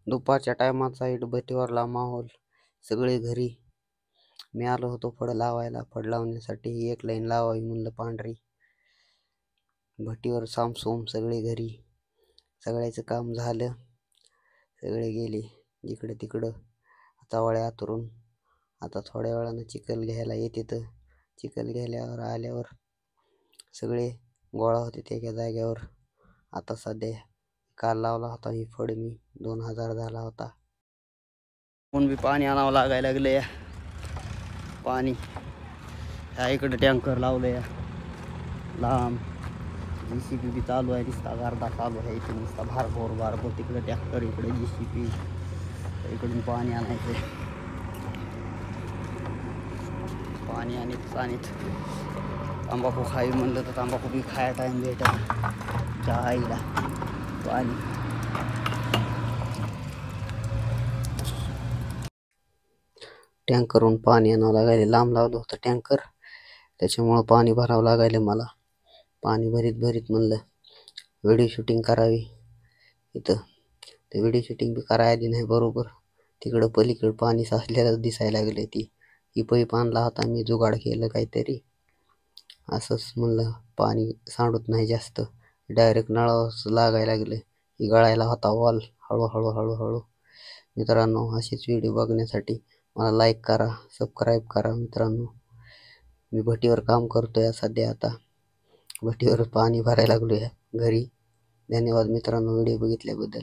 दुपारच्या टायमाचा भटीवरला माहोल. सगळे घरी. मी आलो होतो फड लावायला. फड लावण्यासाठी एक लाईन लावावी म्हणलं पांढरी. भटीवर सामसूम सगळे घरी. सगळ्याचं काम झालं. सगळे गेले जिकडं तिकडं चावळ्या आतरून. आता थोड्या वेळानं चिखल घ्यायला येते. तर चिखल घ्यायल्यावर आल्यावर सगळे गोळा होते त्या जाग्यावर. आता सध्या काल लावला होता ही फड मी. 2000 झाला होता. पण बी पाणी आणावं लागायला लागलं. पाणी ह्या इकडं टँकर लावलंय लांब. JCB बी चालू आहे. नुसता अर्धा चालू आहे. इथे नुसता भारभोर तिकडे ट्रॅक्टर, इकडे JCB. इकडून पाणी आणायचं. पाणी आणीत तंबाखू खावी म्हणलं तर तंबाखू बी खाया टाइम भेटत आईला. पाणी टँकरहून पाणी आणावं लागायले. लांब लावलं होतं टँकर, त्याच्यामुळं पाणी भरावं लागायले मला. पाणी भरीत म्हणलं व्हिडिओ शूटिंग करावी इथं. ते व्हिडिओ शूटिंग बी करायला आली नाही बरोबर. तिकडं पलीकडं पाणी साचलेलं दिसायला लागले. ही पाईप आणला होता मी, जुगाड केलं काहीतरी. असंच म्हणलं पाणी सांडत नाही जास्त, डायरेक्ट नळावर लागायला लागले. ही गळायला होता वॉल. हळूहळू. मित्रांनो, असेच व्हिडिओ बघण्यासाठी मला लाईक करा, सबस्क्राईब करा मित्रांनो. मी भटीवर काम करतोय सध्या. आता भटीवर पाणी भरायला लागलोय घरी. धन्यवाद मित्रांनो व्हिडिओ बघितल्याबद्दल.